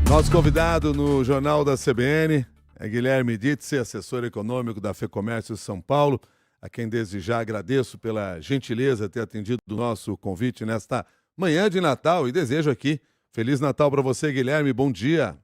Nosso convidado no Jornal da CBN é Guilherme Ditze, assessor econômico da FEComércio São Paulo, a quem desde já agradeço pela gentileza de ter atendido o nosso convite nesta manhã de Natal e desejo aqui Feliz Natal para você, Guilherme, bom dia.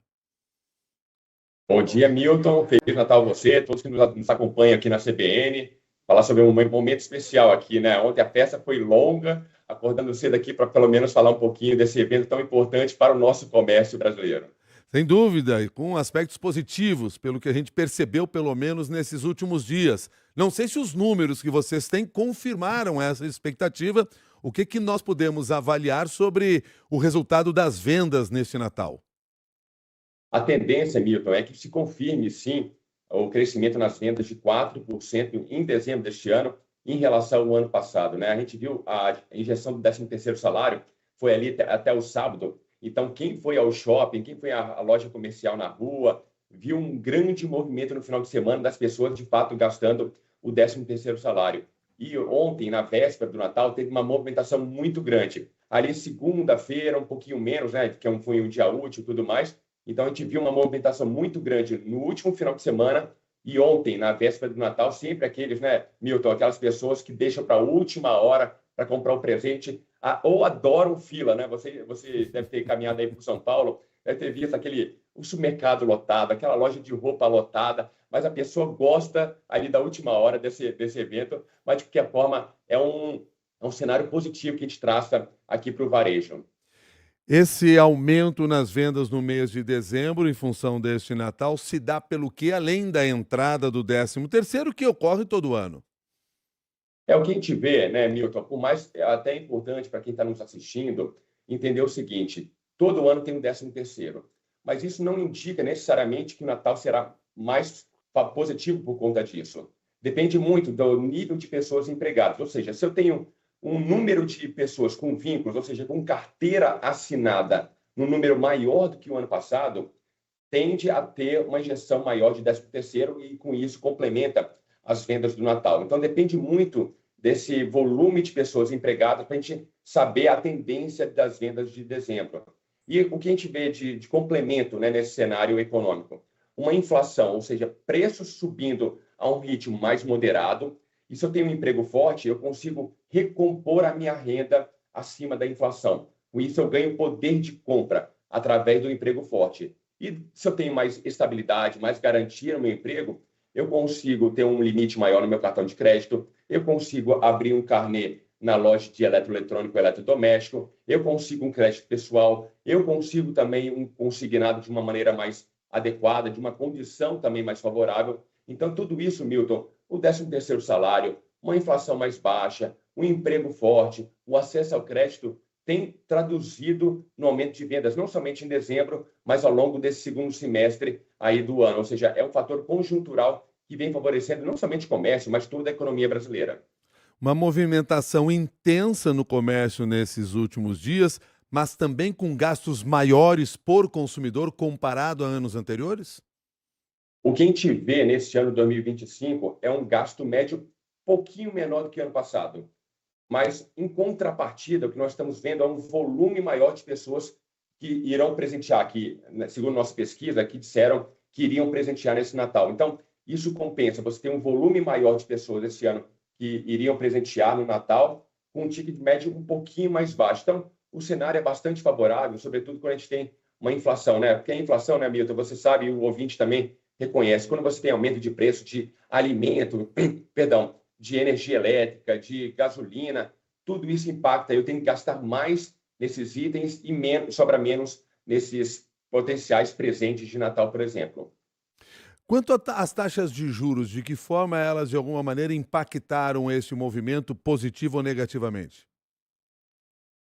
Bom dia, Milton. Feliz Natal a você, todos que nos acompanham aqui na CBN. Falar sobre um momento especial aqui, né? Ontem a festa foi longa, acordando cedo aqui para pelo menos falar um pouquinho desse evento tão importante para o nosso comércio brasileiro. Sem dúvida, e com aspectos positivos, pelo que a gente percebeu, pelo menos nesses últimos dias. Não sei se os números que vocês têm confirmaram essa expectativa. O que nós podemos avaliar sobre o resultado das vendas neste Natal? A tendência, Milton, é que se confirme, sim, o crescimento nas vendas de 4% em dezembro deste ano em relação ao ano passado, né? A gente viu a injeção do 13º salário, foi ali até o sábado. Então, quem foi ao shopping, quem foi à loja comercial na rua, viu um grande movimento no final de semana das pessoas, de fato, gastando o 13º salário. E ontem, na véspera do Natal, teve uma movimentação muito grande. Ali, segunda-feira, um pouquinho menos, né? Que foi um dia útil e tudo mais. Então, a gente viu uma movimentação muito grande no último final de semana e ontem, na véspera do Natal, sempre aqueles, né, Milton, aquelas pessoas que deixam para a última hora para comprar o presente ou adoram fila, né? Você deve ter caminhado aí por São Paulo, deve ter visto o supermercado lotado, aquela loja de roupa lotada, mas a pessoa gosta ali da última hora desse evento, mas de qualquer forma é um cenário positivo que a gente traça aqui para o varejo. Esse aumento nas vendas no mês de dezembro, em função deste Natal, se dá pelo que, além da entrada do 13º, que ocorre todo ano? É o que a gente vê, né, Milton? Por mais até importante para quem está nos assistindo entender o seguinte: todo ano tem um 13º, mas isso não indica necessariamente que o Natal será mais positivo por conta disso. Depende muito do nível de pessoas empregadas. Ou seja, se eu tenho um número de pessoas com vínculos, ou seja, com carteira assinada, num número maior do que o ano passado, tende a ter uma injeção maior de 13º e, com isso, complementa as vendas do Natal. Então, depende muito desse volume de pessoas empregadas para a gente saber a tendência das vendas de dezembro. E o que a gente vê de complemento, né, nesse cenário econômico? Uma inflação, ou seja, preços subindo a um ritmo mais moderado. E se eu tenho um emprego forte, eu consigo recompor a minha renda acima da inflação. Com isso, eu ganho poder de compra através do emprego forte. E se eu tenho mais estabilidade, mais garantia no meu emprego, eu consigo ter um limite maior no meu cartão de crédito, eu consigo abrir um carnê na loja de eletroeletrônico e eletrodoméstico, eu consigo um crédito pessoal, eu consigo também um consignado de uma maneira mais adequada, de uma condição também mais favorável. Então, tudo isso, Milton, o 13º salário, uma inflação mais baixa, um emprego forte, o acesso ao crédito, tem traduzido no aumento de vendas, não somente em dezembro, mas ao longo desse segundo semestre aí do ano. Ou seja, é um fator conjuntural que vem favorecendo não somente o comércio, mas toda a economia brasileira. Uma movimentação intensa no comércio nesses últimos dias, mas também com gastos maiores por consumidor comparado a anos anteriores? O que a gente vê neste ano 2025 é um gasto médio pouquinho menor do que ano passado. Mas, em contrapartida, o que nós estamos vendo é um volume maior de pessoas que irão presentear aqui, né, segundo nossa pesquisa, que disseram que iriam presentear nesse Natal. Então, isso compensa. Você tem um volume maior de pessoas esse ano que iriam presentear no Natal, com um ticket médio um pouquinho mais baixo. Então, o cenário é bastante favorável, sobretudo quando a gente tem uma inflação, né? Porque a inflação, né, Milton, você sabe, e o ouvinte também reconhece, quando você tem aumento de preço de alimento, perdão, de energia elétrica, de gasolina, tudo isso impacta. Eu tenho que gastar mais nesses itens e sobra menos nesses potenciais presentes de Natal, por exemplo. Quanto às taxas de juros, de que forma elas, de alguma maneira, impactaram esse movimento positivo ou negativamente?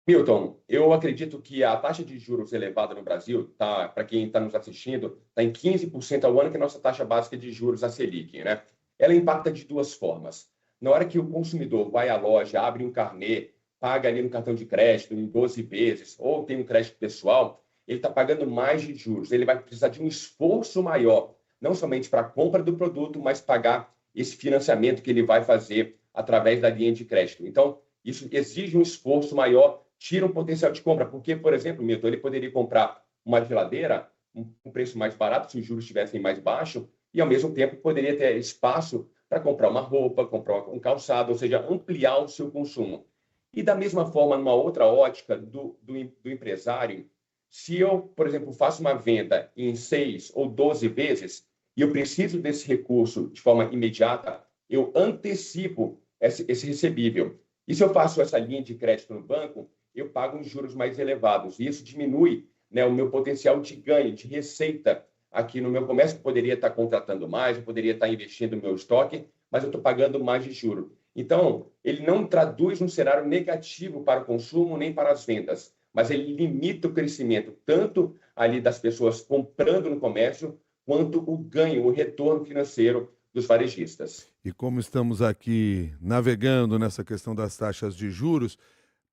Milton, eu acredito que a taxa de juros elevada no Brasil, tá, para quem está nos assistindo, está em 15% ao ano, que é a nossa taxa básica de juros, a Selic, né? Ela impacta de duas formas. Na hora que o consumidor vai à loja, abre um carnê, paga ali no cartão de crédito em 12 vezes, ou tem um crédito pessoal, ele está pagando mais de juros. Ele vai precisar de um esforço maior, não somente para a compra do produto, mas pagar esse financiamento que ele vai fazer através da linha de crédito. Então, isso exige um esforço maior, tira um potencial de compra. Porque, por exemplo, Milton, ele poderia comprar uma geladeira um preço mais barato se os juros estivessem mais baixos, e ao mesmo tempo poderia ter espaço para comprar uma roupa, comprar um calçado, ou seja, ampliar o seu consumo. E da mesma forma, numa outra ótica do empresário, se eu, por exemplo, faço uma venda em 6 ou 12 vezes e eu preciso desse recurso de forma imediata, eu antecipo esse recebível. E se eu faço essa linha de crédito no banco, eu pago uns juros mais elevados. E isso diminui, né, o meu potencial de ganho, de receita aqui no meu comércio, que eu poderia estar contratando mais, eu poderia estar investindo no meu estoque, mas eu estou pagando mais de juros. Então, ele não traduz um cenário negativo para o consumo nem para as vendas, mas ele limita o crescimento tanto ali das pessoas comprando no comércio, quanto o ganho, o retorno financeiro dos varejistas. E como estamos aqui navegando nessa questão das taxas de juros,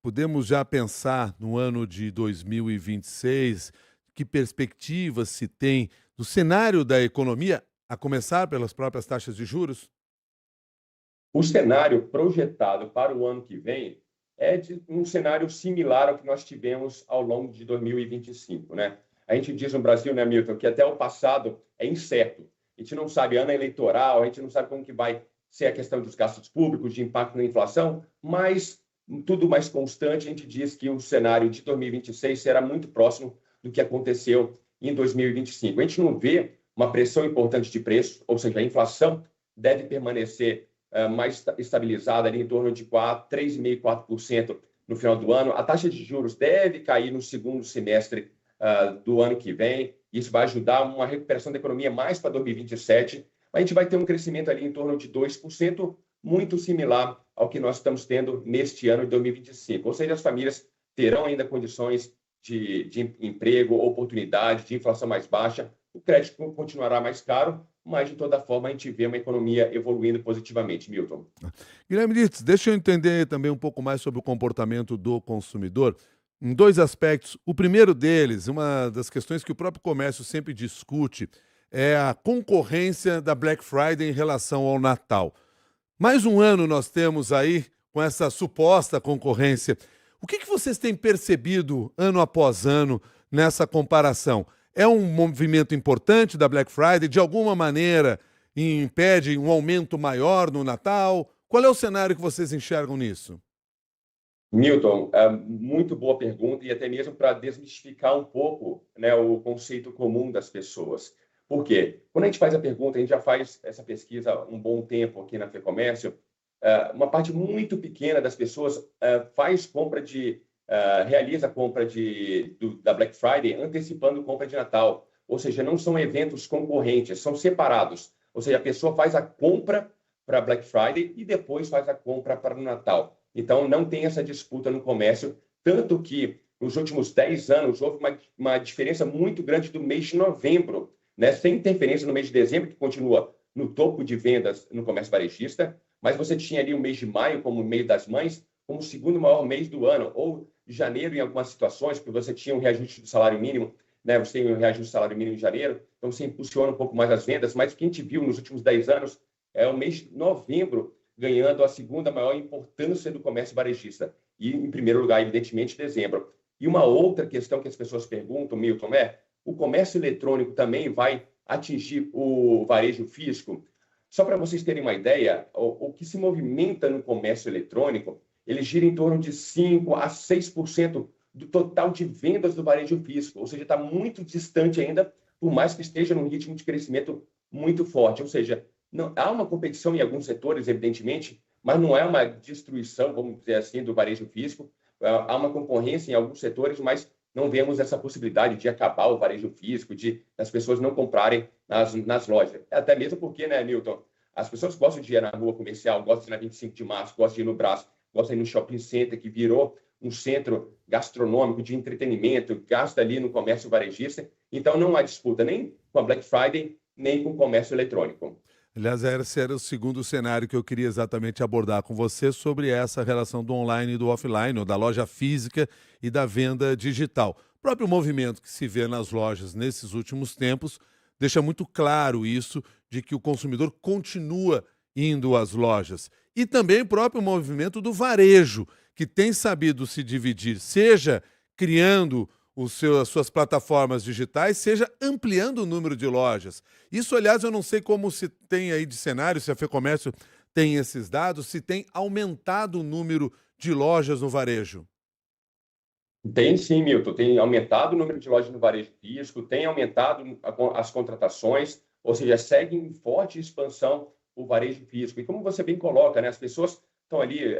podemos já pensar no ano de 2026, que perspectivas se tem do cenário da economia, a começar pelas próprias taxas de juros? O cenário projetado para o ano que vem é de um cenário similar ao que nós tivemos ao longo de 2025, né? A gente diz no Brasil, né, Milton, que até o passado é incerto. A gente não sabe ano eleitoral, a gente não sabe como que vai ser a questão dos gastos públicos, de impacto na inflação, mas tudo mais constante, a gente diz que o cenário de 2026 será muito próximo do que aconteceu em 2025. A gente não vê uma pressão importante de preço, ou seja, a inflação deve permanecer mais estabilizada ali em torno de 3,5%, 4% no final do ano. A taxa de juros deve cair no segundo semestre do ano que vem. Isso vai ajudar uma recuperação da economia mais para 2027. A gente vai ter um crescimento ali em torno de 2%, muito similar ao que nós estamos tendo neste ano de 2025. Ou seja, as famílias terão ainda condições de emprego, oportunidade, de inflação mais baixa. O crédito continuará mais caro, mas de toda forma a gente vê uma economia evoluindo positivamente, Milton. Guilherme Dittes, deixa eu entender também um pouco mais sobre o comportamento do consumidor em dois aspectos. O primeiro deles, uma das questões que o próprio comércio sempre discute, é a concorrência da Black Friday em relação ao Natal. Mais um ano nós temos aí com essa suposta concorrência. O que vocês têm percebido ano após ano nessa comparação? É um movimento importante da Black Friday? De alguma maneira impede um aumento maior no Natal? Qual é o cenário que vocês enxergam nisso? Milton, muito boa pergunta e até mesmo para desmistificar um pouco, né, o conceito comum das pessoas. Por quê? Quando a gente faz a pergunta, a gente já faz essa pesquisa há um bom tempo aqui na FEComércio, uma parte muito pequena das pessoas realiza a compra da Black Friday antecipando compra de Natal. Ou seja, não são eventos concorrentes, são separados. Ou seja, a pessoa faz a compra para Black Friday e depois faz a compra para o Natal. Então, não tem essa disputa no comércio, tanto que nos últimos 10 anos houve uma diferença muito grande do mês de novembro, né? Sem interferência no mês de dezembro, que continua no topo de vendas no comércio varejista, mas você tinha ali o mês de maio, como o mês das mães, como o segundo maior mês do ano, ou janeiro em algumas situações, porque você tinha um reajuste do salário mínimo, né? Você tem um reajuste do salário mínimo em janeiro, então você impulsiona um pouco mais as vendas, mas o que a gente viu nos últimos 10 anos é o mês de novembro ganhando a segunda maior importância do comércio varejista. E, em primeiro lugar, evidentemente, dezembro. E uma outra questão que as pessoas perguntam, Milton, o comércio eletrônico também vai atingir o varejo físico? Só para vocês terem uma ideia, o que se movimenta no comércio eletrônico, ele gira em torno de 5% a 6% do total de vendas do varejo físico. Ou seja, está muito distante ainda, por mais que esteja num ritmo de crescimento muito forte. Ou seja, não, há uma competição em alguns setores, evidentemente, mas não é uma destruição, vamos dizer assim, do varejo físico. Há uma concorrência em alguns setores, mas não vemos essa possibilidade de acabar o varejo físico, de as pessoas não comprarem nas lojas. Até mesmo porque, né, Milton, as pessoas gostam de ir na rua comercial, gostam de ir na 25 de março, gostam de ir no Brás, gostam de ir no shopping center, que virou um centro gastronômico de entretenimento, gasta ali no comércio varejista. Então, não há disputa nem com a Black Friday, nem com o comércio eletrônico. Aliás, esse era o segundo cenário que eu queria exatamente abordar com você sobre essa relação do online e do offline, ou da loja física e da venda digital. O próprio movimento que se vê nas lojas nesses últimos tempos deixa muito claro isso, de que o consumidor continua indo às lojas. E também o próprio movimento do varejo, que tem sabido se dividir, seja criando as suas plataformas digitais, seja ampliando o número de lojas. Isso, aliás, eu não sei como se tem aí de cenário, se a FEComércio tem esses dados, se tem aumentado o número de lojas no varejo. Tem sim, Milton, tem aumentado o número de lojas no varejo físico, tem aumentado as contratações, ou seja, segue em forte expansão o varejo físico. E como você bem coloca, né, as pessoas estão ali,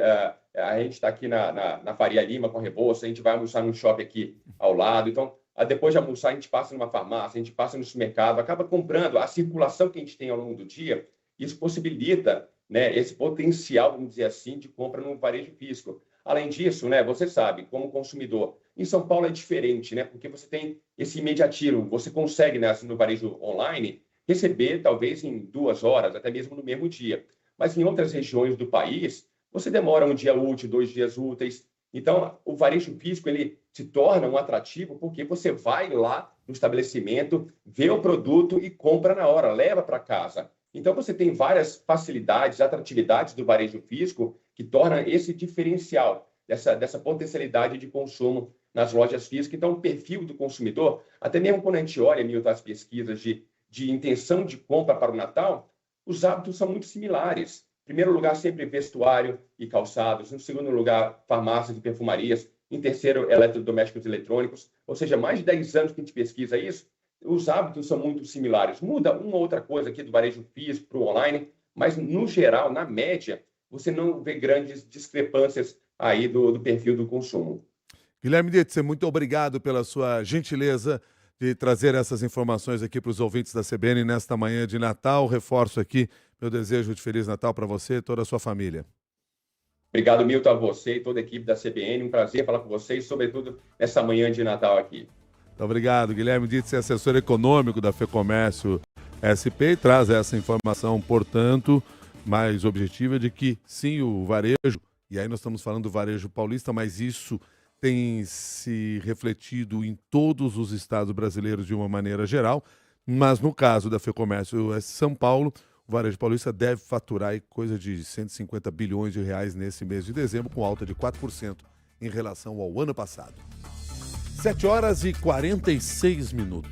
a gente está aqui na Faria Lima com a Rebouça, a gente vai almoçar num shopping aqui ao lado, então depois de almoçar a gente passa numa farmácia, a gente passa no supermercado, acaba comprando, a circulação que a gente tem ao longo do dia, isso possibilita, né, esse potencial, vamos dizer assim, de compra no varejo físico. Além disso, né, você sabe, como consumidor, em São Paulo é diferente, né, porque você tem esse imediatismo, você consegue, né, assim, no varejo online, receber talvez em 2 horas, até mesmo no mesmo dia. Mas em outras regiões do país, você demora um dia útil, 2 dias úteis. Então, o varejo físico ele se torna um atrativo porque você vai lá no estabelecimento, vê o produto e compra na hora, leva para casa. Então, você tem várias facilidades, atratividades do varejo físico que torna esse diferencial dessa potencialidade de consumo nas lojas físicas. Então, o perfil do consumidor, até mesmo quando a gente olha, Milton, as pesquisas de intenção de compra para o Natal, os hábitos são muito similares. Em primeiro lugar, sempre vestuário e calçados. Em segundo lugar, farmácias e perfumarias. Em terceiro, eletrodomésticos e eletrônicos. Ou seja, mais de 10 anos que a gente pesquisa isso, os hábitos são muito similares. Muda uma outra coisa aqui do varejo físico para o online, mas, no geral, na média, você não vê grandes discrepâncias aí do perfil do consumo. Guilherme Dietze, muito obrigado pela sua gentileza de trazer essas informações aqui para os ouvintes da CBN nesta manhã de Natal. Reforço aqui meu desejo de Feliz Natal para você e toda a sua família. Obrigado, Milton, a você e toda a equipe da CBN. Um prazer falar com vocês, sobretudo nessa manhã de Natal aqui. Muito obrigado. Guilherme Dietze, assessor econômico da FEComércio SP, e traz essa informação, portanto, mais objetiva de que, sim, o varejo, e aí nós estamos falando do varejo paulista, mas isso tem se refletido em todos os estados brasileiros de uma maneira geral, mas no caso da FEComércio São Paulo, o varejo paulista deve faturar aí coisa de 150 bilhões de reais nesse mês de dezembro, com alta de 4% em relação ao ano passado. 7 horas e 46 minutos.